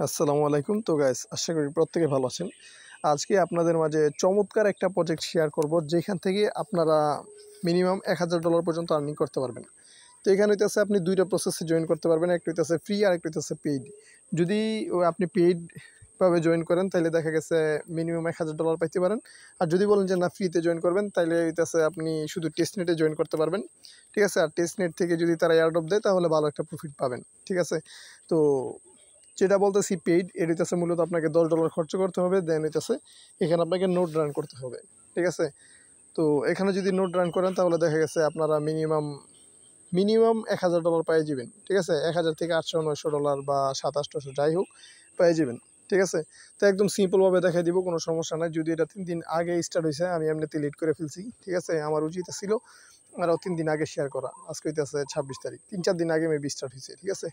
আসসালামু আলাইকুম। তো গাইস, আশা করি প্রত্যেকে ভালো আছেন। আজকে আপনাদের মাঝে চমৎকার একটা প্রজেক্ট শেয়ার করব, যেখান থেকে আপনারা মিনিমাম $1000 পর্যন্ত আর্নিং করতে পারবেন। তো এখানে হইতেছে আপনি দুইটা প্রসেসে জয়েন করতে পারবেন, একটা হইতেছে ফ্রি আর একটা হইতেছে পেইড। যদি আপনি পেইড ভাবে জয়েন করেন তাহলে দেখা গেছে মিনিমাম $1000 পাইতে পারেন। আর যদি বলেন যে না, ফ্রিতে জয়েন করবেন, তাহলে হইতেছে আপনি শুধু টেস্টনেটে জয়েন করতে পারবেন। ঠিক আছে? আর টেস্টনেট থেকে যদি তারা এয়ারড্রপ দেয় তাহলে ভালো একটা প্রফিট পাবেন। ঠিক আছে? তো যেটা বলতেছি পেইড, এর হইতেছে মূলত আপনাকে $10 খরচ করতে হবে, দেন হইতেছে এখানে আপনাকে নোট রান করতে হবে। ঠিক আছে? তো এখানে যদি নোট রান করেন তাহলে দেখা গেছে আপনারা মিনিমাম মিনিমাম $1000 পেয়ে যাবেন। ঠিক আছে? 1000 থেকে $800-900 বা 700-800 যাই হোক পেয়ে যাবেন। ঠিক আছে? তো একদম সিম্পলভাবে দেখাই দিব, কোনো সমস্যা নাই। যদি এটা 3 দিন আগে স্টার্ট হয়েছে, আমি এমনিতে লেট করে ফেলছি। ঠিক আছে? আমার উচিত ছিল আরও 3 দিন আগে শেয়ার করা। আজকে হইতেছে 26 তারিখ, 3-4 দিন আগে মেবি স্টার্ট হয়েছে। ঠিক আছে?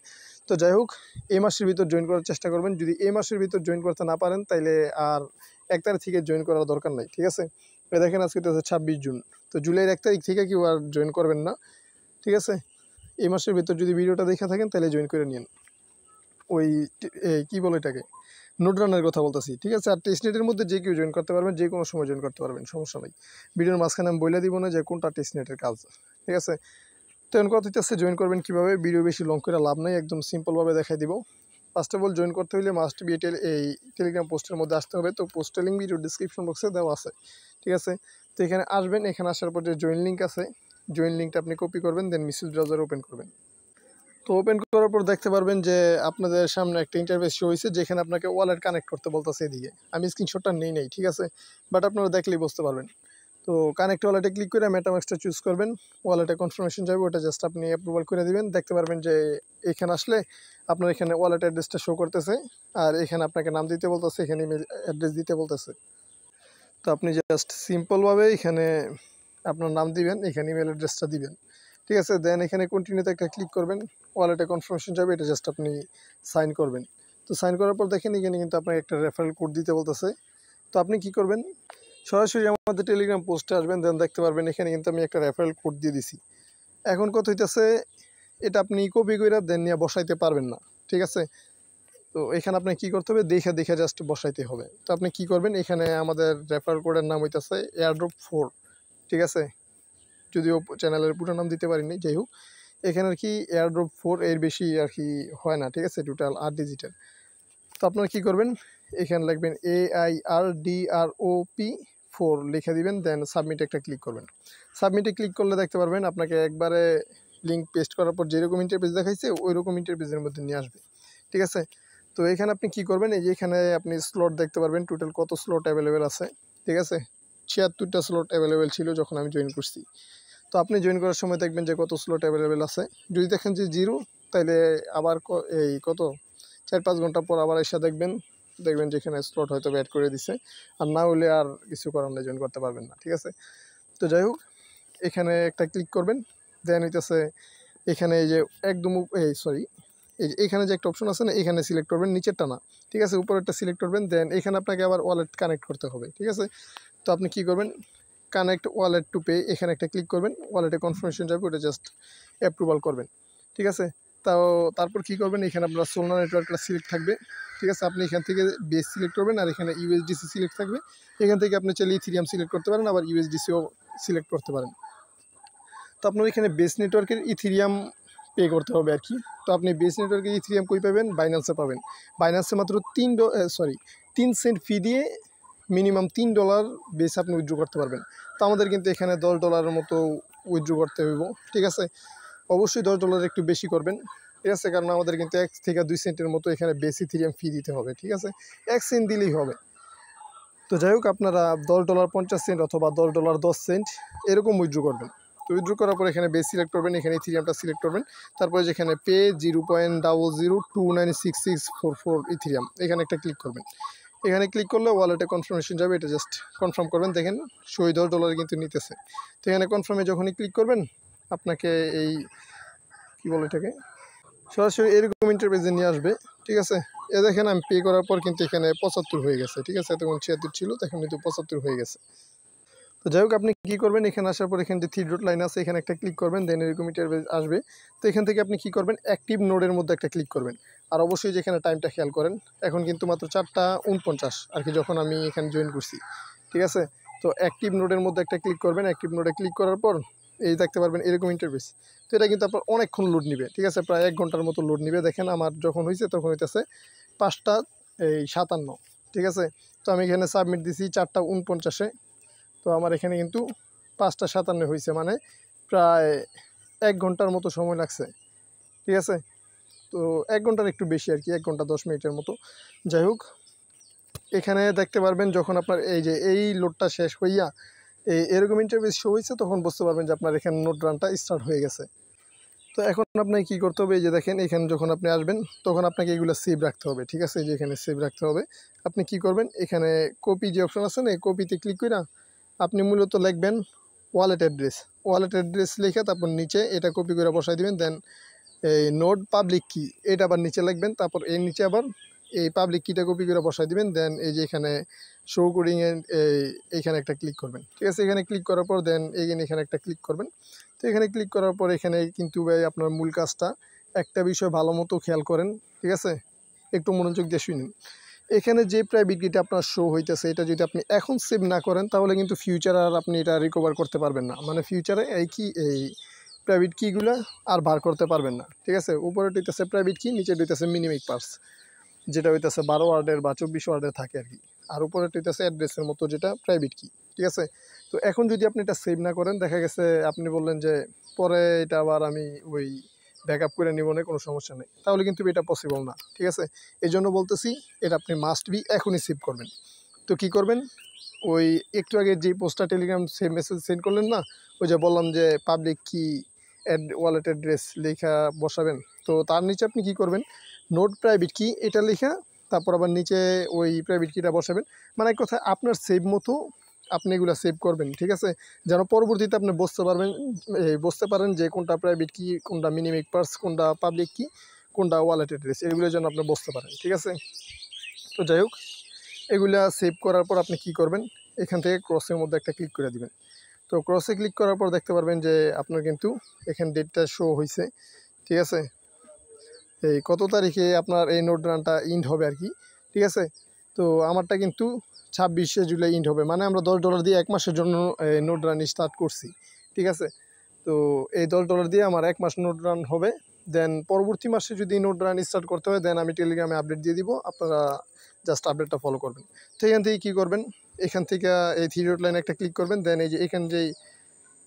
তো যাই হোক, এই মাসের ভিতর জয়েন করার চেষ্টা করবেন। যদি এই মাসের ভিতর জয়েন করতে না পারেন তাইলে আর 1 তারিখ থেকে জয়েন করার দরকার নাই। ঠিক আছে? দেখেন আজকে হইতেছে 26 জুন। তো জুলাইয়ের 1 তারিখ থেকে কেউ আর জয়েন করবেন না। ঠিক আছে? এই মাসের ভিতর যদি ভিডিওটা দেখে থাকেন তাহলে জয়েন করে নিন। ওই কি বলে এটাকে, নোট রানের কথা বলতেছি। ঠিক আছে? আর টেস্টনেটের মধ্যে যে কেউ জয়েন করতে পারবেন, যে কোনো সময় জয়েন করতে পারবেন, সমস্যা নাই। ভিডিওর মাঝখানে আমি বলে দিব না যে কোনটা টেস্টনেটের কাজ। ঠিক আছে? তো এখন কথা হচ্ছে জয়েন করবেন কীভাবে। ভিডিও বেশি লং করে লাভ নাই, একদম সিম্পলভাবে দেখাই দিব। ফার্স্ট অফ অল জয়েন করতে হলে মাস্ট বি এই টেলিগ্রাম পোস্টের মধ্যে আসতে হবে। তো পোস্টের লিঙ্ক ভিডিও ডিসক্রিপশন বক্সে দেওয়া আছে। ঠিক আছে? তো এখানে আসবেন, এখানে আসার পর যে জয়েন লিঙ্ক আছে, জয়েন লিঙ্কটা আপনি কপি করবেন, দেন মেসেজ ব্রাউজার ওপেন করবেন। তো ওপেন করার পর দেখতে পারবেন যে আপনাদের সামনে একটা ইন্টারফেস শো হয়েছে, যেখানে আপনাকে ওয়ালেট কানেক্ট করতে বলতেছে এদিকে। আমি স্ক্রিনশটটা নেই, ঠিক আছে? বাট আপনারা দেখলেই বুঝতে পারবেন। তো কানেক্ট ওয়ালেটে ক্লিক করে মেটামাক্সটা চুজ করবেন। ওয়ালেটে কনফার্মেশন যাবে, ওটা জাস্ট আপনি অ্যাপ্রুভাল করে দিবেন। দেখতে পারবেন যে এখানে আসলে আপনার এখানে ওয়ালেট অ্যাড্রেসটা শো করতেছে, আর এখানে আপনাকে নাম দিতে বলতেছে, এখানে ইমেল অ্যাড্রেস দিতে বলতেছে। তো আপনি জাস্ট সিম্পলভাবে এখানে আপনার নাম দিবেন, এখানে ইমেল অ্যাড্রেসটা দিবেন। ঠিক আছে? দেন এখানে কন্টিনিউতে একটা ক্লিক করবেন, ওয়ালেটে কনফার্মেশন যাবে, এটা জাস্ট আপনি সাইন করবেন। তো সাইন করার পর দেখেন এখানে কিন্তু আপনাকে একটা রেফারেল কোড দিতে বলতেছে। তো আপনি কি করবেন, সরাসরি আমাদের টেলিগ্রাম পোস্টে আসবেন, দেন দেখতে পারবেন এখানে কিন্তু আমি একটা রেফারেল কোড দিয়ে দিছি। এখন কথা হইতেছে, এটা আপনি কপি করে দেন নিয়ে বসাইতে পারবেন না। ঠিক আছে? তো এখানে আপনি কি করতে হবে, দেখে দেখে জাস্ট বসাইতে হবে। তো আপনি কি করবেন, এখানে আমাদের রেফারেল কোডের নাম হইতেছে এয়ারড্রপ 4। ঠিক আছে? যদিও চ্যানেলের পুরো নাম দিতে পারিনি, যাই হোক। এখানে আর কি এয়ারড্রপ 4 এর বেশি আর কি হয় না। ঠিক আছে? টোটাল 8 ডিজিটের। তো আপনারা কি করবেন, এখানে লিখবেন AIRDROP 4 লিখে দিবেন, দেন সাবমিট একটা ক্লিক করবেন। সাবমিটে ক্লিক করলে দেখতে পারবেন আপনাকে একবারে লিঙ্ক পেস্ট করার পর যেরকম ইন্টারফেস দেখাইছে ওই রকম ইন্টারফেসের মধ্যে নিয়ে আসবে। ঠিক আছে? তো এখানে আপনি কি করবেন, এই যে এখানে আপনি স্লট দেখতে পারবেন টোটাল কত স্লট অ্যাভেলেবেল আছে। ঠিক আছে? 76টা স্লট অ্যাভেলেবেল ছিল যখন আমি জয়েন করছি। তো আপনি জয়েন করার সময় দেখবেন যে কত স্লট অ্যাভেলেবেল আছে। যদি দেখেন যে 0, তাইলে আবার এই কত 4-5 ঘন্টা পর আবার এসে দেখবেন যে এখানে স্লট হয়তো অ্যাড করে দিছে। আর না হলে আর কিছু করার নেই, জয়েন করতে পারবেন না। ঠিক আছে? তো যাই হোক, এখানে একটা ক্লিক করবেন, দেন হইতেছে এখানে এই যে একদম সরি, এই যে এখানে যে একটা অপশন আছে না, এখানে সিলেক্ট করবেন, নিচেরটা না। ঠিক আছে? উপরেরটা সিলেক্ট করবেন, দেন এখানে আপনাকে আবার ওয়ালেট কানেক্ট করতে হবে। ঠিক আছে? তো আপনি কি করবেন, কানেক্ট ওয়ালেট টু পে, এখানে একটা ক্লিক করবেন, ওয়ালেটে কনফার্মেশন যাবে, ওটা জাস্ট অ্যাপ্রুভাল করবেন। ঠিক আছে? তারপর কি করবেন, এখানে আপনার সোলনা নেটওয়ার্কটা সিলেক্ট থাকবে। ঠিক আছে? আপনি এখান থেকে বেস সিলেক্ট করবেন, আর এখানে ইউএসডিসি সিলেক্ট থাকবে। এখান থেকে আপনি চাইলে ইথিরিয়াম সিলেক্ট করতে পারেন, আবার ইউএসডিসিও সিলেক্ট করতে পারেন। তো আপনার এখানে বেস নেটওয়ার্কের ইথিরিয়াম পে করতে হবে আর কি। তো আপনি বেস নেটওয়ার্কের ইথিরিয়াম কই পাবেন, বাইন্যান্সে পাবেন। বাইন্যান্সে মাত্র 3 সেন্ট ফি দিয়ে মিনিমাম $3 বেস আপনি উইথড্র করতে পারবেন। তো আমাদের কিন্তু এখানে $10 মতো উইথড্র করতে হইব। ঠিক আছে? অবশ্যই $10 একটু বেশি করবেন। ঠিক আছে? কারণ আমাদের কিন্তু 1 থেকে 2 সেন্টের মতো এখানে বেস ইথিরিয়াম ফি দিতে হবে। ঠিক আছে? 1 সেন্ট দিলেই হবে। তো যাই হোক, আপনারা $10 50 সেন্ট অথবা $10 10 সেন্ট এরকম উইথড্র করবেন। তো উইথড্র করার পর এখানে বেস সিলেক্ট করবেন, এখানে ইথিরিয়ামটা সিলেক্ট করবেন। তারপরে যেখানে পে 0.00296644 ইথিরিয়াম, এখানে একটা ক্লিক করবেন। এখানে ক্লিক করলে ওয়ালেটে কনফার্মেশন যাবে, এটা জাস্ট কনফার্ম করবেন। দেখেন $10 কিন্তু নিতেছে। তো এখানে কনফার্মে যখনই ক্লিক করবেন, আপনাকে এই কি বলে এটাকে, সরাসরি এরকম ইন্টারফেসে নিয়ে আসবে। ঠিক আছে? এ দেখেন আমি পে করার পর কিন্তু এখানে 75 হয়ে গেছে। ঠিক আছে? তখন 76 ছিল, তখন কিন্তু 75 হয়ে গেছে। তো যাই হোক, আপনি কী করবেন, এখানে আসার পর এখানে যে 3 ডট লাইন আছে, এখানে একটা ক্লিক করবেন, দেন এরকম ইন্টারফেস আসবে। তো এখান থেকে আপনি কী করবেন, অ্যাক্টিভ নোডের মধ্যে একটা ক্লিক করবেন। আর অবশ্যই যেখানে টাইমটা খেয়াল করেন, এখন কিন্তু মাত্র 4:49 আর কি যখন আমি এখানে জয়েন করছি, ঠিক আছে। তো অ্যাক্টিভ নোডের মধ্যে একটা ক্লিক করবেন, অ্যাক্টিভ নোডে ক্লিক করার পর এই দেখতে পারবেন এরকম ইন্টারফেস। তো এটা কিন্তু আপনার অনেকক্ষণ লোড নিবে, ঠিক আছে, প্রায় 1 ঘন্টার মতো লোড নিবে। দেখেন আমার যখন হয়েছে তখন হইতেছে 5:57, ঠিক আছে। তো আমি এখানে সাবমিট দিছি 4:49-এ। তো আমার এখানে কিন্তু 5:57 হয়েছে, মানে প্রায় 1 ঘন্টার মতো সময় লাগছে, ঠিক আছে। তো 1 ঘন্টার একটু বেশি আর কি, 1 ঘন্টা 10 মিনিটের মতো। যাই হোক, এখানে দেখতে পারবেন যখন আপনার এই যে এই লোডটা শেষ হইয়া এরকম ইন্টারফেস শো হয়েছে, তখন বুঝতে পারবেন যে আপনার এখানে নোড রানটা স্টার্ট হয়ে গেছে। তো এখন আপনাকে কী করতে হবে, এই যে দেখেন এখানে যখন আপনি আসবেন তখন আপনাকে এগুলো সেভ রাখতে হবে, ঠিক আছে। এই যে এখানে সেভ রাখতে হবে। আপনি কি করবেন, এখানে কপি যে অপশন আছে না, এই কপিতে ক্লিক করে আপনি মূলত লিখবেন ওয়ালেট অ্যাড্রেস। ওয়ালেট অ্যাড্রেস লিখে তারপর নিচে এটা কপি করে বসাই দিবেন। দেন এই নোড পাবলিক কি এটা আবার নিচে লিখবেন, তারপর এর নিচে আবার এই পাবলিক কিটা কপি করে বসাই দিবেন। দেন এই যে এখানে শো কোডিং এইখানে একটা ক্লিক করবেন, ঠিক আছে। এখানে ক্লিক করার পর দেন এখানে একটা ক্লিক করবেন। তো এখানে ক্লিক করার পর এখানে কিন্তু ভাই আপনার মূল কাজটা, একটা বিষয় ভালো মতো খেয়াল করেন, ঠিক আছে, একটু মনোযোগ দিয়ে শুনুন। এখানে যে প্রাইভেট কিটা আপনার শো হইতেছে, এটা যদি আপনি এখন সেভ না করেন তাহলে কিন্তু ফিউচার আর আপনি এটা রিকভার করতে পারবেন না, মানে ফিউচারে এই প্রাইভেট কিগুলো আর বার করতে পারবেন না, ঠিক আছে। উপরে হইতেছে প্রাইভেট কি, নিচে হইতেছে মিনিমিক পার্স, যেটা হইতেছে 12 ওয়ার্ডের বা 24 ওয়ার্ডের থাকে আর কি। আর উপরে হইতেছে অ্যাড্রেসের মতো, যেটা প্রাইভেট কি, ঠিক আছে। তো এখন যদি আপনি এটা সেভ না করেন, দেখা গেছে আপনি বললেন যে পরে এটা আবার আমি ওই ব্যাকআপ করে নিব না, কোনো সমস্যা নেই, তাহলে কিন্তু এটা পসিবল না, ঠিক আছে। এই জন্য বলতেছি এটা আপনি মাস্ট বি এখনই সেভ করবেন। তো কি করবেন, ওই একটু আগে যে পোস্টটা টেলিগ্রাম সেভ মেসেজ সেন্ড করলেন না, ওই যে বললাম যে পাবলিক কি ওয়ালেট অ্যাড্রেস লেখা বসাবেন, তো তার নিচে আপনি কি করবেন, নোট প্রাইভেট কি এটা লেখা, তারপর আবার নিচে ওই প্রাইভেট কিটা বসাবেন। মানে এক কথায় আপনার সেভ মতো আপনি এগুলো সেভ করবেন, ঠিক আছে, যেন পরবর্তীতে আপনি বুঝতে পারেন যে কোনটা প্রাইভেট কি, কোনটা মিনিমিক পার্স, কোনটা পাবলিক কি, কোনটা ওয়ালেট অ্যাড্রেস, এগুলো যেন আপনি বুঝতে পারেন, ঠিক আছে। তো যাই হোক, এগুলা সেভ করার পর আপনি কি করবেন, এখান থেকে ক্রসের মধ্যে একটা ক্লিক করে দিবেন। তো ক্রসে ক্লিক করার পর দেখতে পারবেন যে আপনার কিন্তু এখানে ডেটটা শো হয়েছে, ঠিক আছে। এই কত তারিখে আপনার এই নোট রানটা ইন্ড হবে আর কি, ঠিক আছে। তো আমারটা কিন্তু 26শে জুলাই ইন্ড হবে, মানে আমরা $10 দিয়ে 1 মাসের জন্য নোট রান স্টার্ট করছি, ঠিক আছে। তো এই $10 দিয়ে আমার 1 মাস নোট রান হবে। দেন পরবর্তী মাসে যদি নোট রান স্টার্ট করতে হয়, দেন আমি টেলিগ্রামে আপডেট দিয়ে দিব, আপনারা জাস্ট আপডেটটা ফলো করবেন। তো এখান থেকে কী করবেন, এখান থেকে এই থ্রি ডট লাইনে একটা ক্লিক করবেন। দেন এই যে এখানে যেই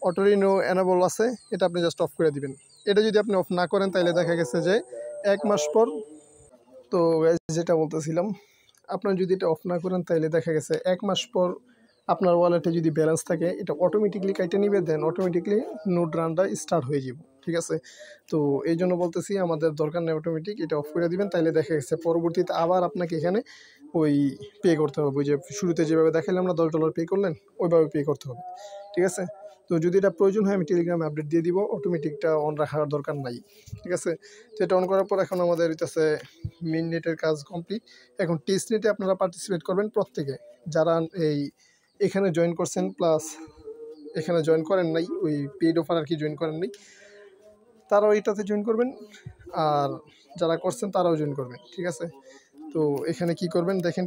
অটো রিনিউ এনেবল আছে, এটা আপনি জাস্ট অফ করে দিবেন। এটা যদি আপনি অফ না করেন তাহলে দেখা গেছে যে 1 মাস পর, তো যেটা বলতেছিলাম, আপনার যদি এটা অফ না করেন তাহলে দেখা গেছে 1 মাস পর আপনার ওয়ালেটে যদি ব্যালেন্স থাকে, এটা অটোমেটিকলি কাইটে নিবে, দেন অটোমেটিকলি নোট রানটা স্টার্ট হয়ে যাব, ঠিক আছে। তো এই জন্য বলতেছি আমাদের দরকার নেই অটোমেটিক, এটা অফ করে দিবেন, তাইলে দেখা গেছে পরবর্তীতে আবার আপনাকে এখানে ওই পে করতে হবে, ওই যে শুরুতে যেভাবে দেখালাম আমরা $10 পে করলেন, ওইভাবে পে করতে হবে, ঠিক আছে। তো যদি এটা প্রয়োজন হয় আমি টেলিগ্রামে আপডেট দিয়ে দিব, অটোমেটিকটা অন রাখার দরকার নাই, ঠিক আছে। তো এটা অন করার পর এখন আমাদের হইতেছে মিননেটের কাজ কমপ্লিট। এখন টেস্ট নেটে আপনারা পার্টিসিপেট করবেন প্রত্যেকে, যারা এখানে জয়েন করছেন প্লাস এখানে জয়েন করেন নাই, ওই পেইড অফার আর কি জয়েন করেন নাই, তারাও এটাতে জয়েন করবেন, আর যারা করছেন তারাও জয়েন করবেন, ঠিক আছে। তো এখানে কি করবেন দেখেন,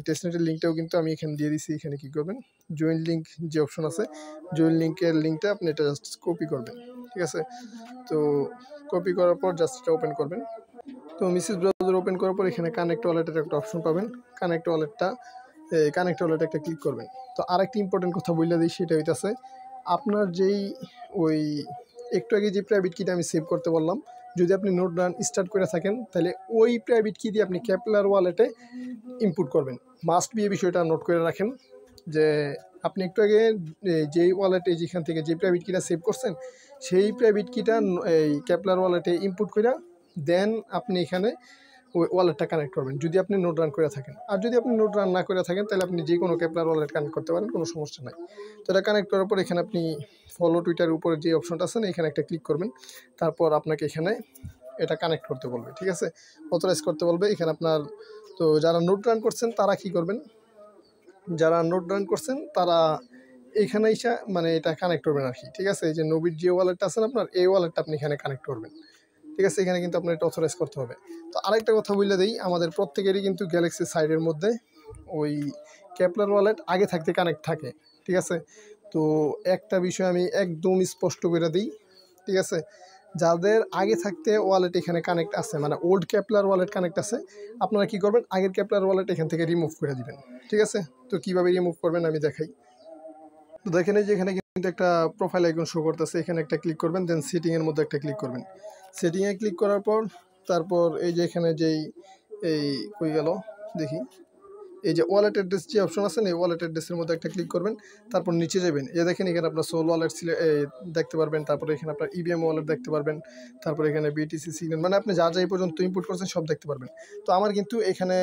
টেস্ট নেটের লিঙ্কটাও কিন্তু আমি এখানে দিয়ে দিছি। এখানে কি করবেন, জয়েন লিঙ্ক যে অপশন আছে, জয়েন লিঙ্কের লিঙ্কটা আপনি এটা জাস্ট কপি করবেন, ঠিক আছে। তো কপি করার পর জাস্ট এটা ওপেন করবেন। তো মিসেস ব্রাউজার ওপেন করার পর এখানে কানেক্ট ওয়ালেটের একটা অপশন পাবেন, কানেক্ট ওয়ালেটটা একটা ক্লিক করবেন। তো আরেকটি ইম্পর্টেন্ট কথা বলে দিই, সেটা হইতেছে আপনার যেই ওই একটু আগে যে প্রাইভেট কিটা আমি সেভ করতে বললাম, যদি আপনি নোট রান স্টার্ট করে থাকেন তাহলে ওই প্রাইভেট কি দিয়ে আপনি ক্যাপলার ওয়ালেটে ইনপুট করবেন। মাস্ট বি এই বিষয়টা নোট করে রাখেন যে আপনি একটু আগে যেই ওয়ালেটে যেখান থেকে যে প্রাইভেট কিটা সেভ করছেন, সেই প্রাইভেট কিটা এই ক্যাপলার ওয়ালেটে ইনপুট করে দেন আপনি এখানে ওই ওয়ালেটটা কানেক্ট করবেন, যদি আপনি নোট রান করে থাকেন। আর যদি আপনি নোট রান না করে থাকেন তাহলে আপনি যে কোনো ক্যাপলার ওয়ালেট কানেক্ট করতে পারেন, কোনো সমস্যা নাই। তো এটা কানেক্ট করার পর এখানে আপনি ফলো টুইটারের উপরে যে অপশনটা আছে না, এখানে একটা ক্লিক করবেন। তারপর আপনাকে এখানে এটা কানেক্ট করতে বলবে, ঠিক আছে, অথরাইজ করতে বলবে এখানে আপনার। তো যারা নোট রান করছেন তারা কি করবেন, যারা নোট রান করছেন তারা এখানে এসে মানে এটা কানেক্ট করবেন আর কি, ঠিক আছে। এই যে নবীর যে ওয়ালেটটা আছে আপনার, এই ওয়ালেটটা আপনি এখানে কানেক্ট করবেন, ঠিক আছে, এখানে কিন্তু আপনার এটা অথরাইজ করতে হবে। তো আরেকটা কথা বলে দিই, আমাদের প্রত্যেকেরই কিন্তু গ্যালাক্সি সাইডের মধ্যে ওই কেপলার ওয়ালেট আগে থাকতে কানেক্ট থাকে, ঠিক আছে। তো একটা বিষয় আমি একদম স্পষ্ট করে দিই, ঠিক আছে, যাদের আগে থাকতে ওয়ালেট এখানে কানেক্ট আছে, মানে ওল্ড ক্যাপলার ওয়ালেট কানেক্ট আছে, আপনারা কি করবেন, আগের ক্যাপলার ওয়ালেট এখান থেকে রিমুভ করে দিবেন, ঠিক আছে। তো কীভাবে রিমুভ করবেন আমি দেখাই। তো দেখেন এই যে এখানে কিন্তু একটা প্রোফাইল আইকন শো করতেছে, এখানে একটা ক্লিক করবেন, দেন সেটিংয়ের মধ্যে একটা ক্লিক করবেন। সেটিংয়ে ক্লিক করার পর তারপর এই যে এখানে যেই এই কই গেল দেখি, এই যে ওয়ালেট অ্যাড্রেস যে অপশন আছে না, এই ওয়ালেট অ্যাড্রেসের মধ্যে একটা ক্লিক করবেন, তারপর নিচে যাবেন, এই দেখেন এখানে আপনার সোল ওয়ালেট দেখতে পারবেন, তারপরে এখানে আপনার ইবিএম ওয়ালেট দেখতে পারবেন, তারপরে এখানে বিটিসি সিগন্যাল, মানে আপনি যা যা এই পর্যন্ত ইনপুট করছেন সব দেখতে পারবেন। তো আমার কিন্তু এখানে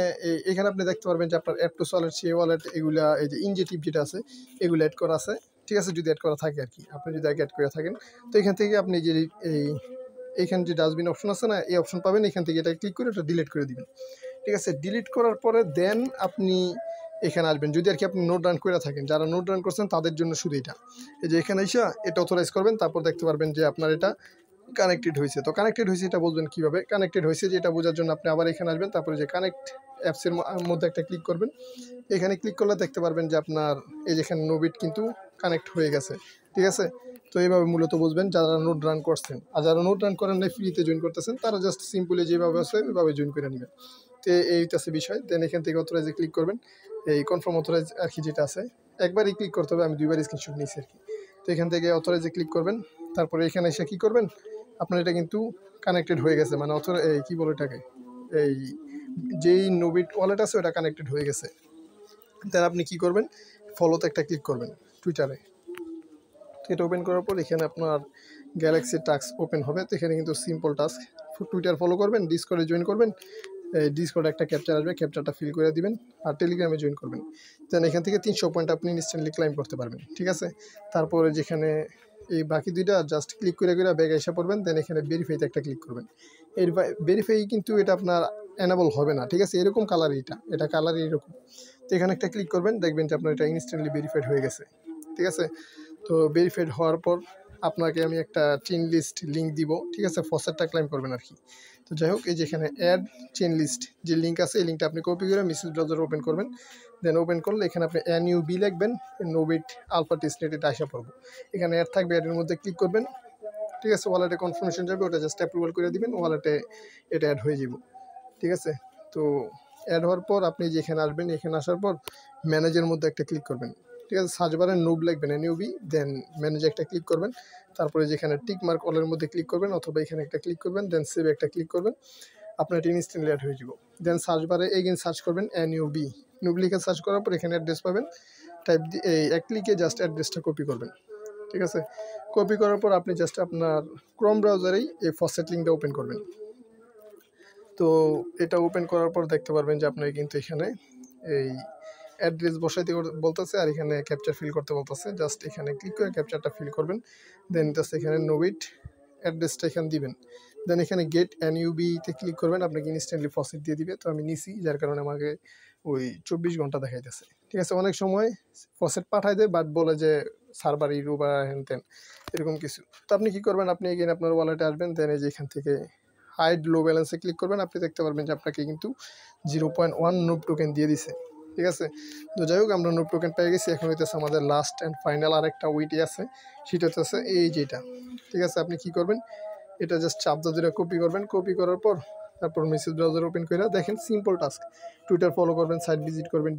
এখানে আপনি দেখতে পারবেন যে আপনার অ্যাপটোস ওয়ালেট, সে ওয়ালেট, এগুলা এই যে ইনজেটিভ যেটা আছে এগুলো অ্যাড করা আছে, ঠিক আছে, যদি অ্যাড করা থাকে আর কি, আপনি যদি আগে অ্যাড করে থাকেন। তো এখান থেকে আপনি যে এইখানে যে ডাস্টবিন অপশন আছে না, এই অপশন পাবেন, এখান থেকে এটা ক্লিক করে এটা ডিলিট করে দিবেন, ঠিক আছে। ডিলিট করার পরে দেন আপনি এখানে আসবেন, যদি আর কি আপনি নোট ডাউন করে থাকেন, যারা নোট ডাউন করছেন তাদের জন্য শুধু এটা, এই যে এখানে এসে এটা অথরাইজ করবেন, তারপর দেখতে পারবেন যে আপনার এটা কানেক্টেড হয়েছে। তো কানেক্টেড হয়েছে এটা বলবেন কীভাবে, কানেক্টেড হয়েছে যে এটা বোঝার জন্য আপনি আবার এখানে আসবেন, তারপরে যে কানেক্ট অ্যাপসের মধ্যে একটা ক্লিক করবেন, এখানে ক্লিক করলে দেখতে পারবেন যে আপনার এই যেখানে নোবিট কিন্তু কানেক্ট হয়ে গেছে, ঠিক আছে। তো এইভাবে মূলত বুঝবেন যারা নোট রান করছেন, আর যারা নোট রান করেন নাই ফ্রিতে জয়েন করতেছেন, তারা জাস্ট সিম্পলি যেভাবে আছে ওইভাবে জয়েন করে নেবেন। তো এইটা আছে বিষয়। দেন এখান থেকে অথরাইজে ক্লিক করবেন, এই কনফার্ম অথরাইজ আর কি যেটা আছে একবারই ক্লিক করতে হবে, আমি দুইবার স্ক্রিনশট নিয়েছি আর কি। তো এখান থেকে অথরাইজে ক্লিক করবেন, তারপরে এখানে এসে কী করবেন, আপনার এটা কিন্তু কানেক্টেড হয়ে গেছে, মানে কী বলে এটাকে, এই যেই নোবিট ওয়ালেট আছে ওটা কানেক্টেড হয়ে গেছে। দেন আপনি কী করবেন, ফলোতে একটা ক্লিক করবেন টুইটারে। তো এটা ওপেন করার পর এখানে আপনার গ্যালাক্সি টাস্ক ওপেন হবে। তো এখানে কিন্তু সিম্পল টাস্ক, টুইটার ফলো করবেন, ডিসকর্ডে জয়েন করবেন, ডিসকর্ডে একটা ক্যাপচার আসবে, ক্যাপচারটা ফিল করে দিবেন, আর টেলিগ্রামে জয়েন করবেন। দেন এখান থেকে 300 পয়েন্ট আপনি ইনস্ট্যান্টলি ক্লাইম করতে পারবেন, ঠিক আছে। তারপরে যেখানে এই বাকি দুইটা জাস্ট ক্লিক করে ব্যাগে এসে পড়বেন, দেন এখানে ভেরিফাইতে একটা ক্লিক করবেন। এর ভেরিফাই কিন্তু এটা আপনার এনাবল হবে না, ঠিক আছে, এরকম কালারই এটা কালারই এরকম। তো এখানে একটা ক্লিক করবেন, দেখবেন যে আপনার এটা ইনস্ট্যান্টলি ভেরিফাইড হয়ে গেছে, ঠিক আছে। তো ভেরিফাইড হওয়ার পর আপনাকে আমি একটা চেইন লিস্ট লিঙ্ক দিব, ঠিক আছে, ফসেটটা ক্লাইম করবেন আর কি। তো যাই হোক, এই যে এখানে অ্যাড চেইন লিস্ট যে লিঙ্ক আছে, এই লিঙ্কটা আপনি কপি করে মেসেজ ব্রাউজার ওপেন করবেন। দেন ওপেন করলে এখানে আপনি NUB লিখবেন, নোবিট আলফা টেস্টনেট, এটা আসা পড়বো, এখানে অ্যাড থাকবে, অ্যাডের মধ্যে ক্লিক করবেন, ঠিক আছে। ওয়ালেটে কনফার্মেশন যাবে, ওটা জাস্ট অ্যাপ্রুভাল করে দিবেন, ওয়ালেটে এটা অ্যাড হয়ে যাব, ঠিক আছে। তো অ্যাড হওয়ার পর আপনি যেখানে আসবেন, এখানে আসার পর ম্যানেজের মধ্যে একটা ক্লিক করবেন, ঠিক আছে, সার্চ বারে নোব লিখবেন NUB, দেন ম্যানেজে একটা ক্লিক করবেন, তারপরে যেখানে টিক মার্ক অলের মধ্যে ক্লিক করবেন, অথবা এখানে একটা ক্লিক করবেন, দেন সেভ একটা ক্লিক করবেন, আপনার এটা ইনস্ট্যান্টলি অ্যাড হয়ে যাব। দেন সার্চ বারে এগেইন সার্চ করবেন NUB, নুব লিখে সার্চ করার পর এখানে অ্যাড্রেস পাবেন, টাইপ দিয়ে এই এক ক্লিকে জাস্ট অ্যাড্রেসটা কপি করবেন, ঠিক আছে। কপি করার পর আপনি জাস্ট আপনার ক্রোম ব্রাউজারেই এই ফসেট লিঙ্কটা ওপেন করবেন। তো এটা ওপেন করার পর দেখতে পারবেন যে আপনার কিন্তু এখানে এই অ্যাড্রেস বসাইতে বলতেছে, আর এখানে ক্যাপচার ফিল করতে বলতেছে, জাস্ট এখানে ক্লিক করে ক্যাপচারটা ফিল করবেন, দেন জাস্ট এখানে নোবিট অ্যাড্রেসটা এখানে দিবেন, দেন এখানে গেট NUB-তে ক্লিক করবেন, আপনাকে ইনস্ট্যান্টলি ফসেট দিয়ে দিবে। তো আমি নিছি, যার কারণে আমাকে ওই 24 ঘন্টা দেখাইতেছে, ঠিক আছে। অনেক সময় ফসেট পাঠাই দেয়, বাট বলে যে সার্ভার ইরু বা হ্যান তেন এরকম কিছু। তো আপনি কী করবেন, আপনি এগেইন আপনার ওয়ালেটে আসবেন, দেন এই যে এখান থেকে হাইড লো ব্যালেন্সে ক্লিক করবেন, আপনি দেখতে পারবেন যে আপনাকে কিন্তু 0.1 নুব টোকেন দিয়ে দিছে, ঠিক আছে। তো যাই হোক, আমরা নুব টোকেন পেয়ে গেছি। এখন হইতেছে আমাদের লাস্ট অ্যান্ড ফাইনাল আরেকটা ওয়েটি আছে, সেটা হচ্ছে এই যেটা, ঠিক আছে। আপনি কি করবেন, এটা জাস্ট চাপ ধরে কপি করবেন, কপি করার পর তারপর মেসেজ ব্রাউজার ওপেন করে দেখেন সিম্পল টাস্ক, টুইটার ফলো করবেন, সাইট ভিজিট করবেন,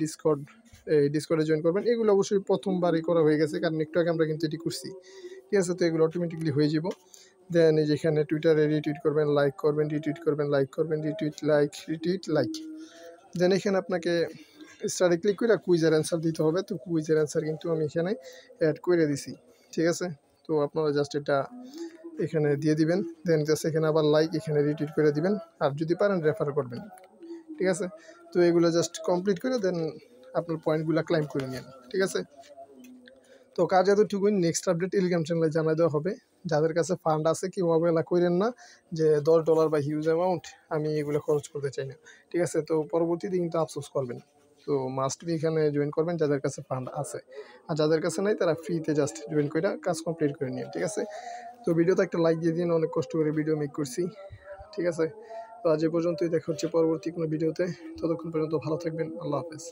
ডিসকর্ডে জয়েন করবেন। এগুলো অবশ্যই প্রথমবারই করা হয়ে গেছে, কারণ একটু আগে আমরা কিন্তু এটি করছি, ঠিক আছে। তো এগুলো অটোমেটিকলি হয়ে যাব। দেন এই যেখানে টুইটারে রিটুইট করবেন, লাইক করবেন, রিটুইট করবেন, লাইক করবেন, রিটুইট লাইক, রিটুইট লাইক। দেন এখানে আপনাকে স্টারে ক্লিক করে কুইজের অ্যান্সার দিতে হবে। তো কুইজের অ্যান্সার কিন্তু আমি এখানে অ্যাড করে দিছি, ঠিক আছে। তো আপনারা জাস্ট এটা এখানে দিয়ে দিবেন, দেন জাস্ট এখানে আবার লাইক, এখানে রিটুইট করে দিবেন, আর যদি পারেন রেফার করবেন, ঠিক আছে। তো এগুলো জাস্ট কমপ্লিট করে দেন আপনার পয়েন্টগুলো ক্লাইম করে নিন, ঠিক আছে। তো কাজ এতটুকুই, নেক্সট আপডেট টেলিগ্রাম চ্যানেলে জানাই দেওয়া হবে। যাদের কাছে ফান্ড আছে কেউ অবহেলা করেন না যে $10 বা হিউজ অ্যামাউন্ট আমি এগুলো খরচ করতে চাই না, ঠিক আছে। তো পরবর্তীতে কিন্তু আফসোস করবেন। তো মাস্ট বি এখানে জয়েন করবেন যাদের কাছে ফান্ড আছে, আর যাদের কাছে নাই তারা ফ্রিতে জাস্ট জয়েন করে কাজ কমপ্লিট করে নিন, ঠিক আছে। তো ভিডিওতে একটা লাইক দিয়ে দিন, অনেক কষ্ট করে ভিডিও মেক করছি। ঠিক আছে? তো আজ এ পর্যন্তই, দেখা হচ্ছে পরবর্তী কোনো ভিডিওতে। ততক্ষণ পর্যন্ত ভালো থাকবেন। আল্লাহ হাফেজ।